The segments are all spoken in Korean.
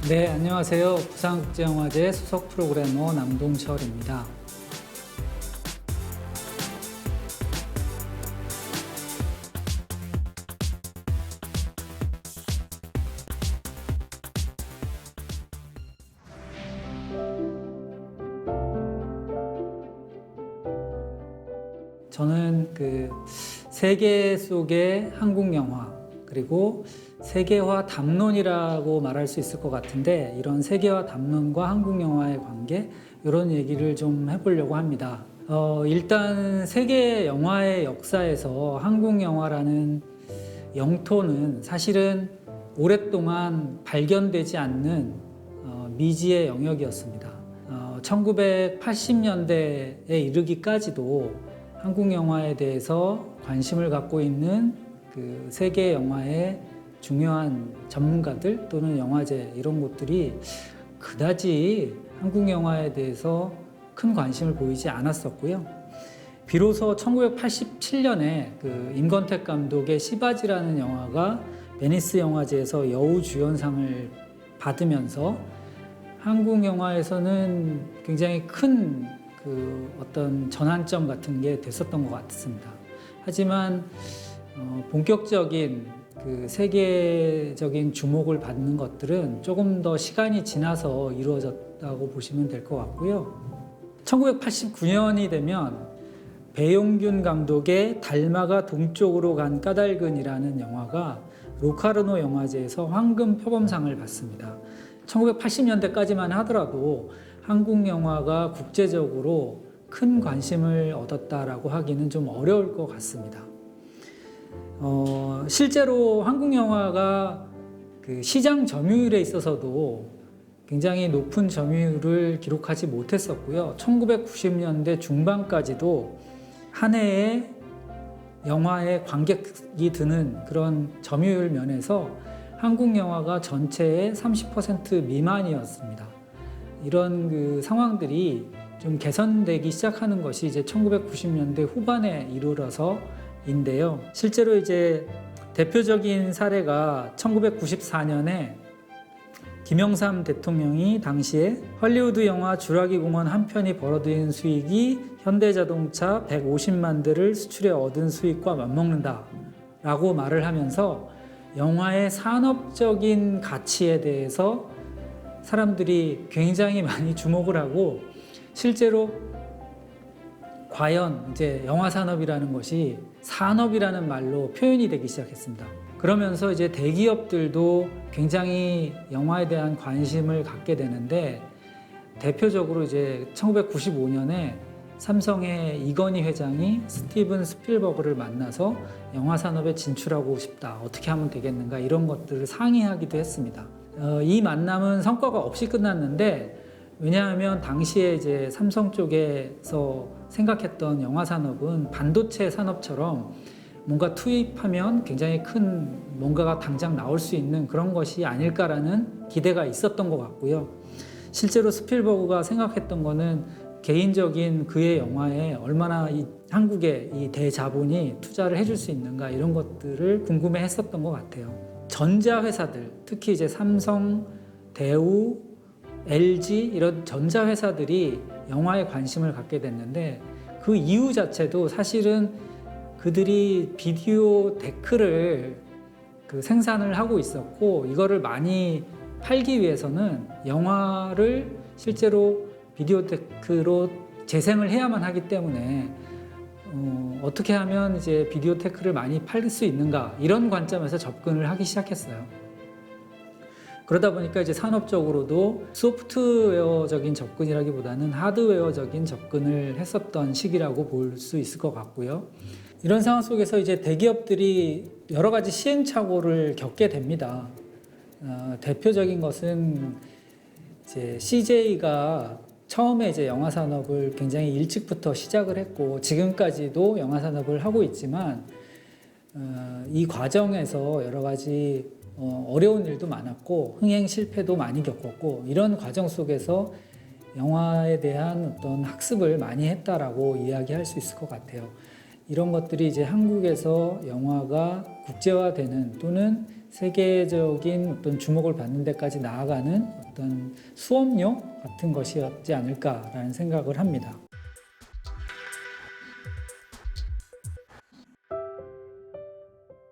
네, 안녕하세요. 부산국제영화제 수석 프로그래머 남동철입니다. 저는 세계 속의 한국 영화, 그리고 세계화 담론이라고 말할 수 있을 것 같은데, 이런 세계화 담론과 한국 영화의 관계, 이런 얘기를 좀 해보려고 합니다. 일단 세계 영화의 역사에서 한국 영화라는 영토는 사실은 오랫동안 발견되지 않는 미지의 영역이었습니다. 1980년대에 이르기까지도 한국 영화에 대해서 관심을 갖고 있는 세계 영화의 중요한 전문가들 또는 영화제 이런 곳들이 그다지 한국 영화에 대해서 큰 관심을 보이지 않았었고요. 비로소 1987년에 임권택 감독의 시바지라는 영화가 베니스 영화제에서 여우주연상을 받으면서 한국 영화에서는 굉장히 큰 어떤 전환점 같은 게 됐었던 것 같습니다. 하지만 본격적인 세계적인 주목을 받는 것들은 조금 더 시간이 지나서 이루어졌다고 보시면 될 것 같고요. 1989년이 되면 배용균 감독의 달마가 동쪽으로 간 까닭은이라는 영화가 로카르노 영화제에서 황금 표범상을 받습니다. 1980년대까지만 하더라도 한국 영화가 국제적으로 큰 관심을 얻었다라고 하기는 좀 어려울 것 같습니다. 실제로 한국 영화가 시장 점유율에 있어서도 굉장히 높은 점유율을 기록하지 못했었고요. 1990년대 중반까지도 한 해에 영화에 관객이 드는 그런 점유율 면에서 한국 영화가 전체의 30% 미만이었습니다. 이런 상황들이 좀 개선되기 시작하는 것이 이제 1990년대 후반에 이르러서인데요. 실제로 이제 대표적인 사례가 1994년에 김영삼 대통령이 당시에 헐리우드 영화 주라기 공원 한 편이 벌어들인 수익이 현대자동차 150만 대를 수출해 얻은 수익과 맞먹는다 라고 말을 하면서 영화의 산업적인 가치에 대해서 사람들이 굉장히 많이 주목을 하고, 실제로 과연 이제 영화 산업이라는 것이 산업이라는 말로 표현이 되기 시작했습니다. 그러면서 이제 대기업들도 굉장히 영화에 대한 관심을 갖게 되는데, 대표적으로 이제 1995년에 삼성의 이건희 회장이 스티븐 스필버그를 만나서 영화 산업에 진출하고 싶다, 어떻게 하면 되겠는가, 이런 것들을 상의하기도 했습니다. 이 만남은 성과가 없이 끝났는데, 왜냐하면 당시에 이제 삼성 쪽에서 생각했던 영화 산업은 반도체 산업처럼 뭔가 투입하면 굉장히 큰 뭔가가 당장 나올 수 있는 그런 것이 아닐까라는 기대가 있었던 것 같고요. 실제로 스필버그가 생각했던 거는 개인적인 그의 영화에 얼마나 한국의 이 대자본이 투자를 해줄 수 있는가, 이런 것들을 궁금해 했었던 것 같아요. 전자회사들, 특히 이제 삼성, 대우, LG 이런 전자회사들이 영화에 관심을 갖게 됐는데, 그 이유 자체도 사실은 그들이 비디오 데크를 생산을 하고 있었고, 이거를 많이 팔기 위해서는 영화를 실제로 비디오 데크로 재생을 해야만 하기 때문에 어떻게 하면 이제 비디오 테크를 많이 팔 수 있는가, 이런 관점에서 접근을 하기 시작했어요. 그러다 보니까 이제 산업적으로도 소프트웨어적인 접근이라기보다는 하드웨어적인 접근을 했었던 시기라고 볼 수 있을 것 같고요. 이런 상황 속에서 이제 대기업들이 여러 가지 시행착오를 겪게 됩니다. 대표적인 것은 이제 CJ가 처음에 이제 영화 산업을 굉장히 일찍부터 시작을 했고, 지금까지도 영화 산업을 하고 있지만, 이 과정에서 여러 가지 어려운 일도 많았고, 흥행 실패도 많이 겪었고, 이런 과정 속에서 영화에 대한 어떤 학습을 많이 했다라고 이야기할 수 있을 것 같아요. 이런 것들이 이제 한국에서 영화가 국제화되는 또는 세계적인 어떤 주목을 받는 데까지 나아가는 어떤 수업료 같은 것이었지 않을까라는 생각을 합니다.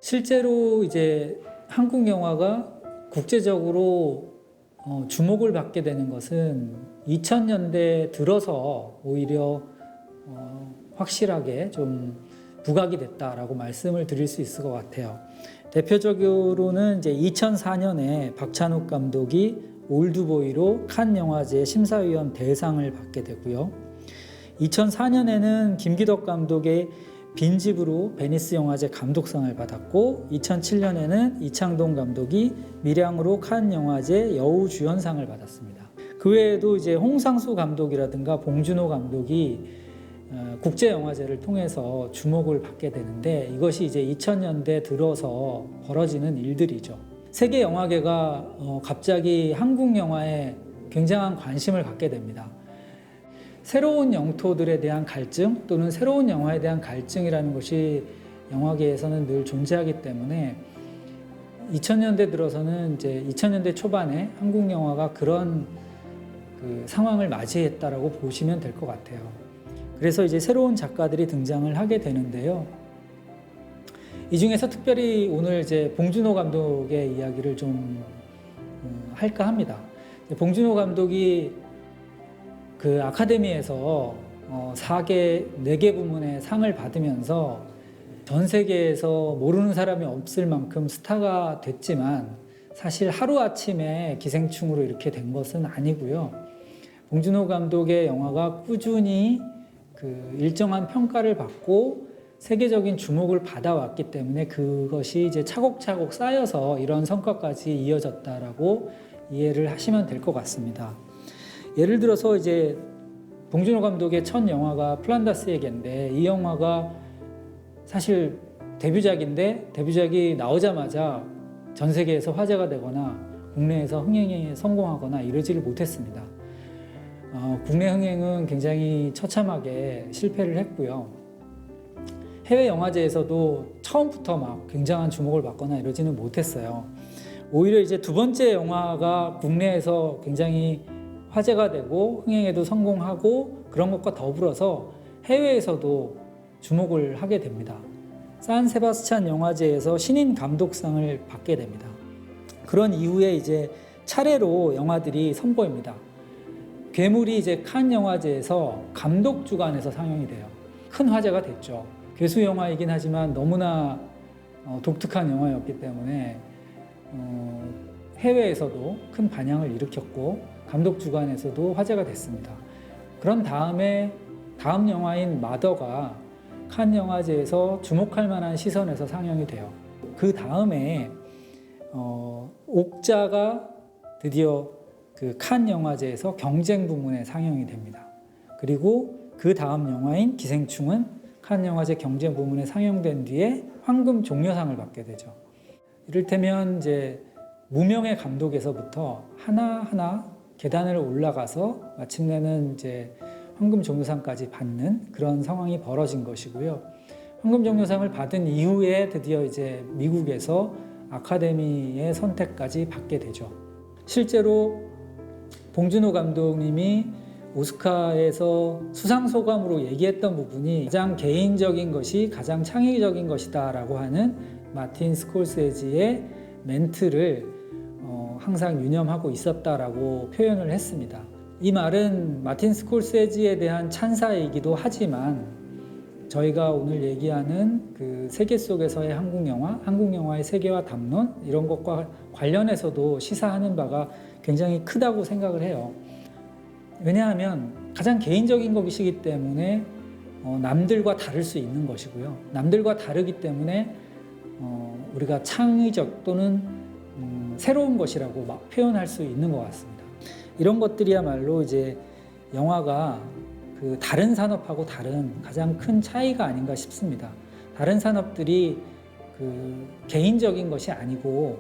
실제로 이제 한국 영화가 국제적으로 주목을 받게 되는 것은 2000년대 들어서 오히려 확실하게 좀 부각이 됐다라고 말씀을 드릴 수 있을 것 같아요. 대표적으로는 이제 2004년에 박찬욱 감독이 올드보이로 칸 영화제 심사위원 대상을 받게 되고요. 2004년에는 김기덕 감독의 빈집으로 베니스 영화제 감독상을 받았고, 2007년에는 이창동 감독이 밀양으로 칸 영화제 여우주연상을 받았습니다. 그 외에도 이제 홍상수 감독이라든가 봉준호 감독이 국제영화제를 통해서 주목을 받게 되는데, 이것이 이제 2000년대 들어서 벌어지는 일들이죠. 세계 영화계가 갑자기 한국 영화에 굉장한 관심을 갖게 됩니다. 새로운 영토들에 대한 갈증 또는 새로운 영화에 대한 갈증이라는 것이 영화계에서는 늘 존재하기 때문에 2000년대 들어서는 이제 2000년대 초반에 한국 영화가 그런 상황을 맞이했다라고 보시면 될 것 같아요. 그래서 이제 새로운 작가들이 등장을 하게 되는데요. 이 중에서 특별히 오늘 이제 봉준호 감독의 이야기를 좀 할까 합니다. 봉준호 감독이 그 아카데미에서 4개 부문의 상을 받으면서 전 세계에서 모르는 사람이 없을 만큼 스타가 됐지만, 사실 하루아침에 기생충으로 이렇게 된 것은 아니고요. 봉준호 감독의 영화가 꾸준히 그 일정한 평가를 받고 세계적인 주목을 받아왔기 때문에 그것이 이제 차곡차곡 쌓여서 이런 성과까지 이어졌다라고 이해를 하시면 될 것 같습니다. 예를 들어서 이제 봉준호 감독의 첫 영화가 플란다스에게인데, 이 영화가 사실 데뷔작이 나오자마자 전 세계에서 화제가 되거나 국내에서 흥행에 성공하거나 이러지를 못했습니다. 국내 흥행은 굉장히 처참하게 실패를 했고요. 해외 영화제에서도 처음부터 막 굉장한 주목을 받거나 이러지는 못했어요. 오히려 이제 두 번째 영화가 국내에서 굉장히 화제가 되고 흥행에도 성공하고 그런 것과 더불어서 해외에서도 주목을 하게 됩니다. 산 세바스찬 영화제에서 신인 감독상을 받게 됩니다. 그런 이후에 이제 차례로 영화들이 선보입니다. 괴물이 이제 칸 영화제에서 감독 주관에서 상영이 돼요. 큰 화제가 됐죠. 괴수 영화이긴 하지만 너무나 독특한 영화였기 때문에 해외에서도 큰 반향을 일으켰고 감독 주관에서도 화제가 됐습니다. 그런 다음 영화인 마더가 칸 영화제에서 주목할 만한 시선에서 상영이 돼요. 그 다음에 옥자가 드디어 그 칸 영화제에서 경쟁 부문에 상영이 됩니다. 그리고 그 다음 영화인 기생충은 칸 영화제 경쟁 부문에 상영된 뒤에 황금 종려상을 받게 되죠. 이를테면 이제 무명의 감독에서부터 하나하나 계단을 올라가서 마침내는 이제 황금 종려상까지 받는 그런 상황이 벌어진 것이고요. 황금 종려상을 받은 이후에 드디어 이제 미국에서 아카데미의 선택까지 받게 되죠. 실제로 봉준호 감독님이 오스카에서 수상 소감으로 얘기했던 부분이 가장 개인적인 것이 가장 창의적인 것이다라고 하는 마틴 스콜세지의 멘트를 항상 유념하고 있었다라고 표현을 했습니다. 이 말은 마틴 스콜세지에 대한 찬사이기도 하지만 저희가 오늘 얘기하는 그 세계 속에서의 한국 영화의 세계화 담론 이런 것과 관련해서도 시사하는 바가 굉장히 크다고 생각을 해요. 왜냐하면 가장 개인적인 것이기 때문에 남들과 다를 수 있는 것이고요. 남들과 다르기 때문에 우리가 창의적 또는 새로운 것이라고 막 표현할 수 있는 것 같습니다. 이런 것들이야말로 이제 영화가 그 다른 산업하고 다른 가장 큰 차이가 아닌가 싶습니다. 다른 산업들이 그 개인적인 것이 아니고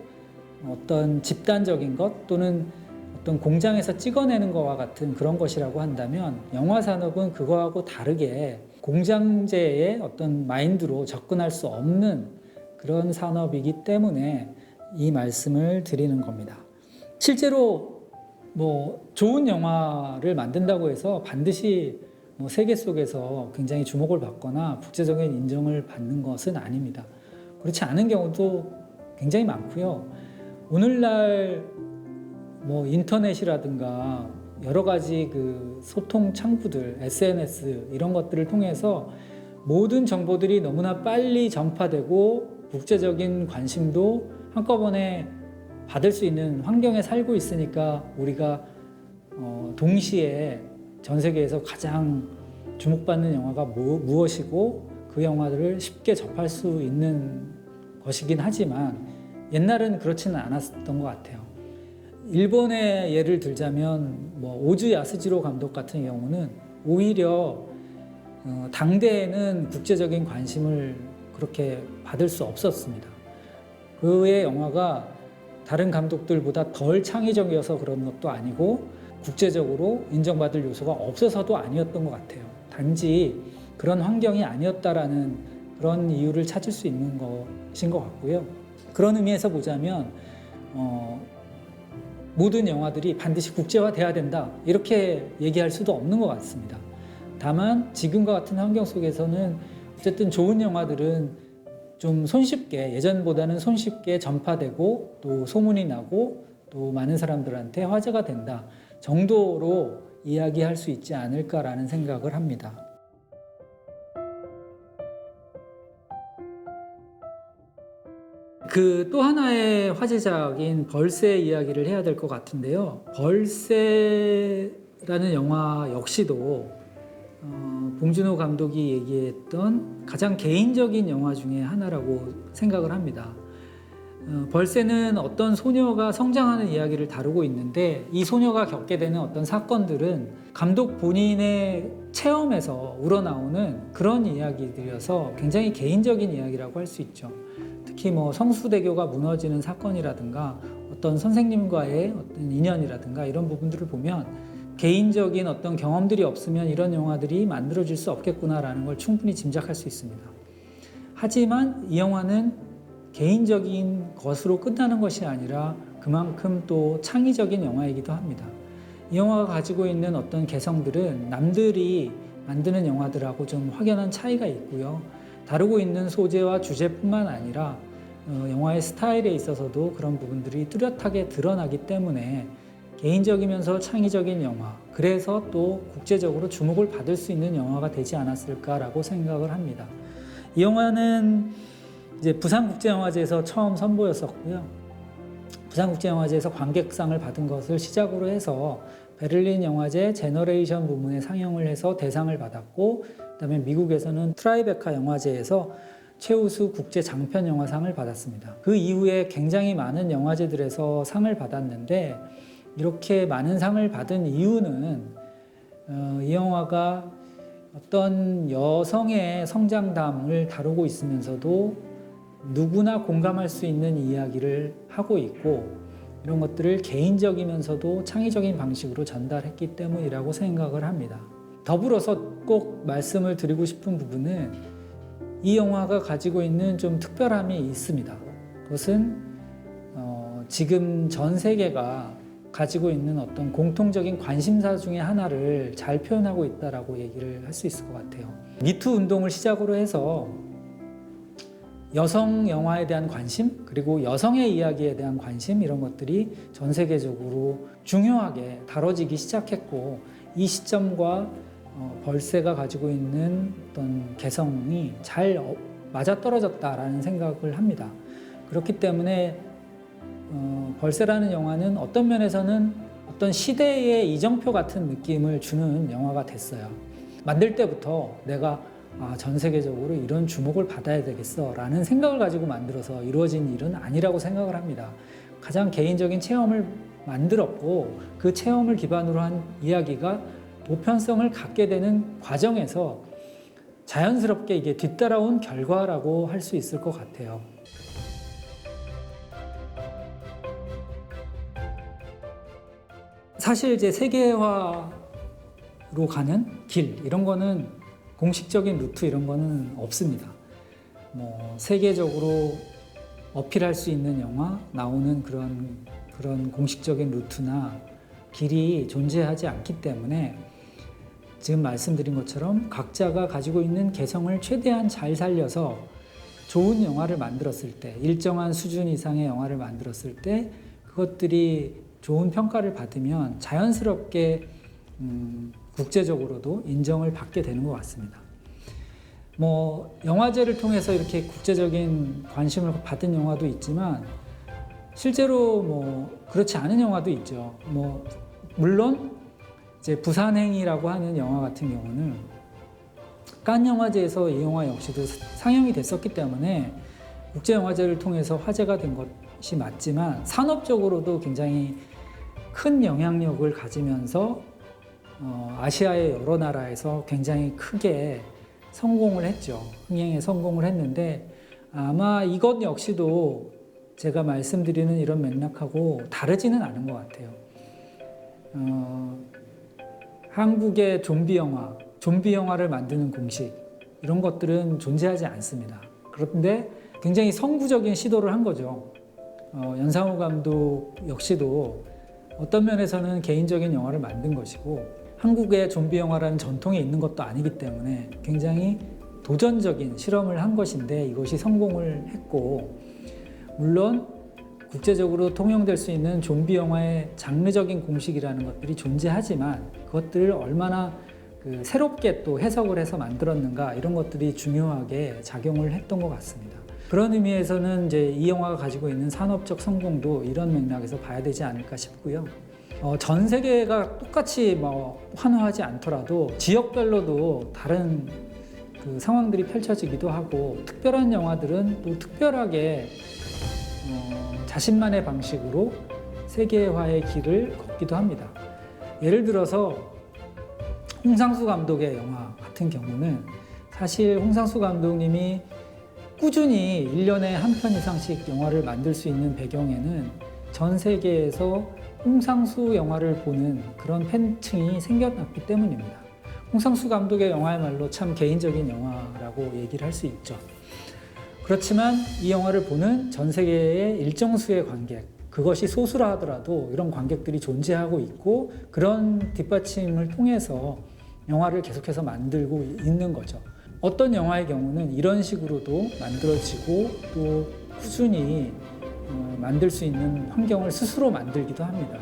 어떤 집단적인 것 또는 어떤 공장에서 찍어내는 것과 같은 그런 것이라고 한다면 영화 산업은 그거하고 다르게 공장제의 어떤 마인드로 접근할 수 없는 그런 산업이기 때문에 이 말씀을 드리는 겁니다. 실제로 뭐 좋은 영화를 만든다고 해서 반드시 뭐 세계 속에서 굉장히 주목을 받거나 국제적인 인정을 받는 것은 아닙니다. 그렇지 않은 경우도 굉장히 많고요. 오늘날 뭐 인터넷이라든가 여러 가지 그 소통 창구들, SNS 이런 것들을 통해서 모든 정보들이 너무나 빨리 전파되고 국제적인 관심도 한꺼번에 받을 수 있는 환경에 살고 있으니까 우리가 동시에 전 세계에서 가장 주목받는 영화가 무엇이고 그 영화들을 쉽게 접할 수 있는 것이긴 하지만 옛날은 그렇지는 않았던 것 같아요. 일본의 예를 들자면 뭐 오즈 야스지로 감독 같은 경우는 오히려 당대에는 국제적인 관심을 그렇게 받을 수 없었습니다. 그의 영화가 다른 감독들보다 덜 창의적이어서 그런 것도 아니고 국제적으로 인정받을 요소가 없어서도 아니었던 것 같아요. 단지 그런 환경이 아니었다라는 그런 이유를 찾을 수 있는 것인 것 같고요. 그런 의미에서 보자면 모든 영화들이 반드시 국제화돼야 된다 이렇게 얘기할 수도 없는 것 같습니다. 다만 지금과 같은 환경 속에서는 어쨌든 좋은 영화들은 좀 손쉽게 예전보다는 손쉽게 전파되고 또 소문이 나고 또 많은 사람들한테 화제가 된다 정도로 이야기할 수 있지 않을까라는 생각을 합니다. 그 또 하나의 화제작인 벌새 이야기를 해야 될 것 같은데요. 벌새라는 영화 역시도 봉준호 감독이 얘기했던 가장 개인적인 영화 중에 하나라고 생각을 합니다. 벌새는 어떤 소녀가 성장하는 이야기를 다루고 있는데 이 소녀가 겪게 되는 어떤 사건들은 감독 본인의 체험에서 우러나오는 그런 이야기들이어서 굉장히 개인적인 이야기라고 할 수 있죠. 특히 뭐 성수대교가 무너지는 사건이라든가 어떤 선생님과의 어떤 인연이라든가 이런 부분들을 보면 개인적인 어떤 경험들이 없으면 이런 영화들이 만들어질 수 없겠구나라는 걸 충분히 짐작할 수 있습니다. 하지만 이 영화는 개인적인 것으로 끝나는 것이 아니라 그만큼 또 창의적인 영화이기도 합니다. 이 영화가 가지고 있는 어떤 개성들은 남들이 만드는 영화들하고 좀 확연한 차이가 있고요. 다루고 있는 소재와 주제뿐만 아니라 영화의 스타일에 있어서도 그런 부분들이 뚜렷하게 드러나기 때문에 개인적이면서 창의적인 영화, 그래서 또 국제적으로 주목을 받을 수 있는 영화가 되지 않았을까라고 생각을 합니다. 이 영화는 이제 부산국제영화제에서 처음 선보였었고요. 부산국제영화제에서 관객상을 받은 것을 시작으로 해서 베를린 영화제 제너레이션 부문에 상영을 해서 대상을 받았고, 그다음에 미국에서는 트라이베카 영화제에서 최우수 국제 장편 영화상을 받았습니다. 그 이후에 굉장히 많은 영화제들에서 상을 받았는데 이렇게 많은 상을 받은 이유는 이 영화가 어떤 여성의 성장담을 다루고 있으면서도 누구나 공감할 수 있는 이야기를 하고 있고 이런 것들을 개인적이면서도 창의적인 방식으로 전달했기 때문이라고 생각을 합니다. 더불어서 꼭 말씀을 드리고 싶은 부분은 이 영화가 가지고 있는 좀 특별함이 있습니다. 그것은 지금 전 세계가 가지고 있는 어떤 공통적인 관심사 중에 하나를 잘 표현하고 있다라고 얘기를 할 수 있을 것 같아요. 미투 운동을 시작으로 해서 여성 영화에 대한 관심, 그리고 여성의 이야기에 대한 관심 이런 것들이 전 세계적으로 중요하게 다뤄지기 시작했고 이 시점과 벌새가 가지고 있는 어떤 개성이 잘 맞아떨어졌다라는 생각을 합니다. 그렇기 때문에 벌새라는 영화는 어떤 면에서는 어떤 시대의 이정표 같은 느낌을 주는 영화가 됐어요. 만들 때부터 내가 전 세계적으로 이런 주목을 받아야 되겠어 라는 생각을 가지고 만들어서 이루어진 일은 아니라고 생각을 합니다. 가장 개인적인 체험을 만들었고 그 체험을 기반으로 한 이야기가 보편성을 갖게 되는 과정에서 자연스럽게 이게 뒤따라온 결과라고 할 수 있을 것 같아요. 사실 이제 세계화로 가는 길 이런 거는 공식적인 루트 이런 거는 없습니다. 뭐 세계적으로 어필할 수 있는 영화, 나오는 그런 공식적인 루트나 길이 존재하지 않기 때문에 지금 말씀드린 것처럼 각자가 가지고 있는 개성을 최대한 잘 살려서 좋은 영화를 만들었을 때, 일정한 수준 이상의 영화를 만들었을 때 그것들이 좋은 평가를 받으면 자연스럽게 국제적으로도 인정을 받게 되는 것 같습니다. 영화제를 통해서 이렇게 국제적인 관심을 받은 영화도 있지만 실제로 그렇지 않은 영화도 있죠. 물론 이제 부산행이라고 하는 영화 같은 경우는 칸 영화제에서 이 영화 역시도 상영이 됐었기 때문에 국제영화제를 통해서 화제가 된 것이 맞지만 산업적으로도 굉장히 큰 영향력을 가지면서 아시아의 여러 나라에서 굉장히 크게 성공을 했죠. 흥행에 성공을 했는데 아마 이것 역시도 제가 말씀드리는 이런 맥락하고 다르지는 않은 것 같아요. 한국의 좀비 영화를 만드는 공식 이런 것들은 존재하지 않습니다. 그런데 굉장히 선구적인 시도를 한 거죠. 연상호 감독 역시도 어떤 면에서는 개인적인 영화를 만든 것이고 한국의 좀비 영화라는 전통이 있는 것도 아니기 때문에 굉장히 도전적인 실험을 한 것인데 이것이 성공을 했고, 물론 국제적으로 통용될 수 있는 좀비 영화의 장르적인 공식이라는 것들이 존재하지만 그것들을 얼마나 새롭게 또 해석을 해서 만들었는가 이런 것들이 중요하게 작용을 했던 것 같습니다. 그런 의미에서는 이제 이 영화가 가지고 있는 산업적 성공도 이런 맥락에서 봐야 되지 않을까 싶고요. 전 세계가 똑같이 환호하지 않더라도 지역별로도 다른 상황들이 펼쳐지기도 하고 특별한 영화들은 또 특별하게 자신만의 방식으로 세계화의 길을 걷기도 합니다. 예를 들어서 홍상수 감독의 영화 같은 경우는 사실 홍상수 감독님이 꾸준히 1년에 한 편 이상씩 영화를 만들 수 있는 배경에는 전 세계에서 홍상수 영화를 보는 그런 팬층이 생겨났기 때문입니다. 홍상수 감독의 영화야말로 참 개인적인 영화라고 얘기를 할 수 있죠. 그렇지만 이 영화를 보는 전 세계의 일정 수의 관객, 그것이 소수라 하더라도 이런 관객들이 존재하고 있고 그런 뒷받침을 통해서 영화를 계속해서 만들고 있는 거죠. 어떤 영화의 경우는 이런 식으로도 만들어지고 또 꾸준히 만들 수 있는 환경을 스스로 만들기도 합니다.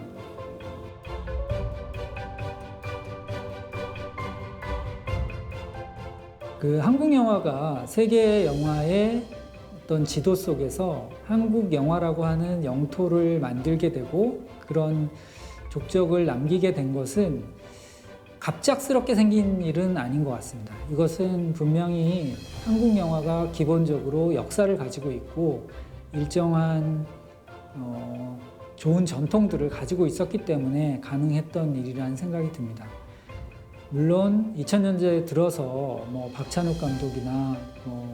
한국 영화가 세계 영화의 어떤 지도 속에서 한국 영화라고 하는 영토를 만들게 되고 그런 족적을 남기게 된 것은 갑작스럽게 생긴 일은 아닌 것 같습니다. 이것은 분명히 한국 영화가 기본적으로 역사를 가지고 있고 일정한 좋은 전통들을 가지고 있었기 때문에 가능했던 일이라는 생각이 듭니다. 물론 2000년대에 들어서 박찬욱 감독이나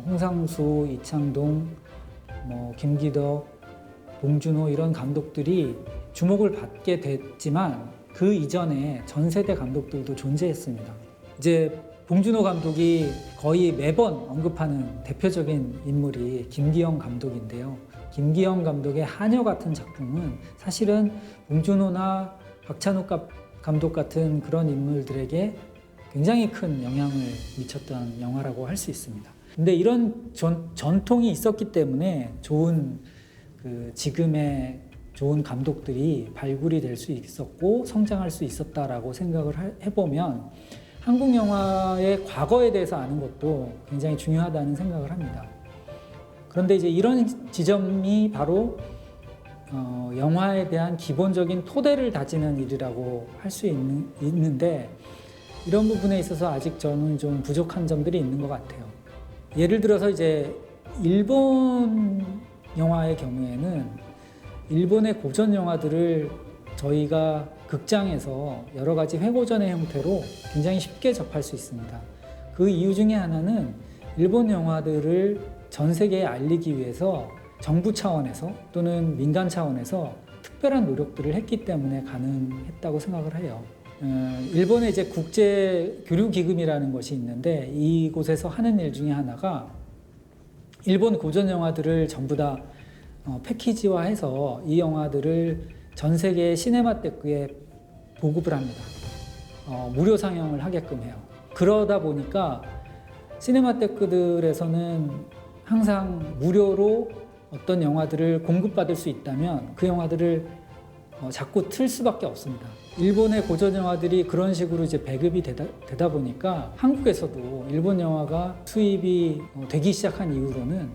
홍상수, 이창동, 김기덕, 봉준호 이런 감독들이 주목을 받게 됐지만 그 이전에 전 세대 감독들도 존재했습니다. 이제 봉준호 감독이 거의 매번 언급하는 대표적인 인물이 김기영 감독인데요. 김기영 감독의 하녀 같은 작품은 사실은 봉준호나 박찬욱 감독 같은 그런 인물들에게 굉장히 큰 영향을 미쳤던 영화라고 할 수 있습니다. 근데 이런 전통이 있었기 때문에 지금의 좋은 감독들이 발굴이 될 수 있었고 성장할 수 있었다라고 생각을 해보면 한국 영화의 과거에 대해서 아는 것도 굉장히 중요하다는 생각을 합니다. 그런데 이제 이런 지점이 바로 영화에 대한 기본적인 토대를 다지는 일이라고 할 수 있는데 이런 부분에 있어서 아직 저는 좀 부족한 점들이 있는 것 같아요. 예를 들어서 이제 일본 영화의 경우에는 일본의 고전 영화들을 저희가 극장에서 여러 가지 회고전의 형태로 굉장히 쉽게 접할 수 있습니다. 그 이유 중에 하나는 일본 영화들을 전 세계에 알리기 위해서 정부 차원에서 또는 민간 차원에서 특별한 노력들을 했기 때문에 가능했다고 생각을 해요. 일본의 이제 국제 교류 기금이라는 것이 있는데 이곳에서 하는 일 중에 하나가 일본 고전 영화들을 전부 다 패키지화해서 이 영화들을 전 세계 시네마테크에 보급을 합니다. 무료 상영을 하게끔 해요. 그러다 보니까 시네마테크들에서는 항상 무료로 어떤 영화들을 공급받을 수 있다면 그 영화들을 자꾸 틀 수밖에 없습니다. 일본의 고전 영화들이 그런 식으로 이제 배급이 되다 보니까 한국에서도 일본 영화가 수입이 되기 시작한 이후로는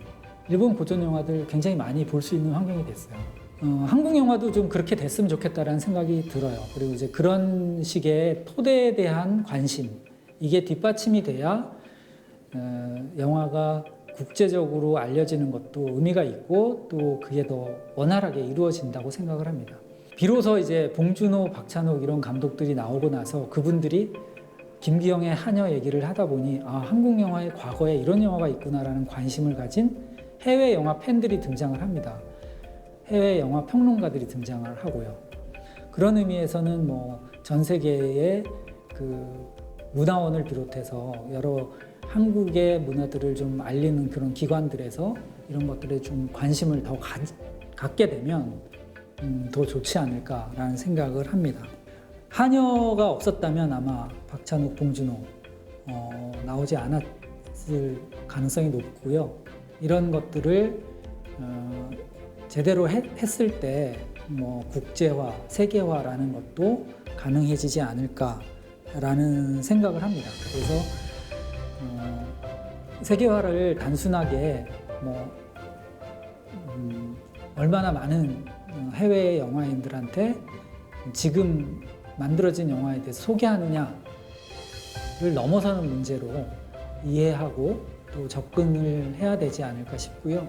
일본 고전 영화들 굉장히 많이 볼 수 있는 환경이 됐어요. 한국 영화도 좀 그렇게 됐으면 좋겠다라는 생각이 들어요. 그리고 이제 그런 식의 토대에 대한 관심, 이게 뒷받침이 돼야 영화가 국제적으로 알려지는 것도 의미가 있고 또 그게 더 원활하게 이루어진다고 생각을 합니다. 비로소 이제 봉준호, 박찬욱 이런 감독들이 나오고 나서 그분들이 김기영의 한여 얘기를 하다 보니 한국 영화의 과거에 이런 영화가 있구나라는 관심을 가진 해외 영화 팬들이 등장을 합니다. 해외 영화 평론가들이 등장을 하고요. 그런 의미에서는 전 세계의 그 문화원을 비롯해서 여러 한국의 문화들을 좀 알리는 그런 기관들에서 이런 것들에 좀 관심을 더 갖게 되면 더 좋지 않을까라는 생각을 합니다. 한여가 없었다면 아마 박찬욱, 봉준호 나오지 않았을 가능성이 높고요. 이런 것들을 제대로 했을 때 국제화, 세계화라는 것도 가능해지지 않을까라는 생각을 합니다. 그래서 세계화를 단순하게 얼마나 많은 해외 영화인들한테 지금 만들어진 영화에 대해서 소개하느냐를 넘어서는 문제로 이해하고 또 접근을 해야 되지 않을까 싶고요.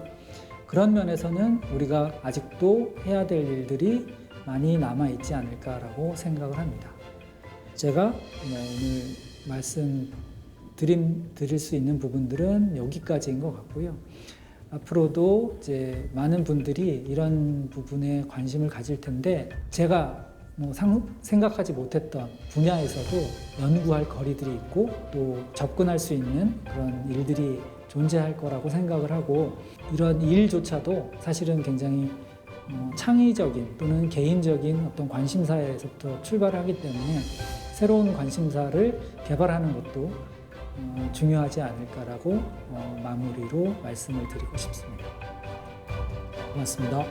그런 면에서는 우리가 아직도 해야 될 일들이 많이 남아있지 않을까라고 생각을 합니다. 제가 오늘 드릴 수 있는 부분들은 여기까지인 것 같고요. 앞으로도 이제 많은 분들이 이런 부분에 관심을 가질 텐데 제가 생각하지 못했던 분야에서도 연구할 거리들이 있고 또 접근할 수 있는 그런 일들이 존재할 거라고 생각을 하고 이런 일조차도 사실은 굉장히 창의적인 또는 개인적인 어떤 관심사에서부터 출발하기 때문에 새로운 관심사를 개발하는 것도 중요하지 않을까라고 마무리로 말씀을 드리고 싶습니다. 고맙습니다.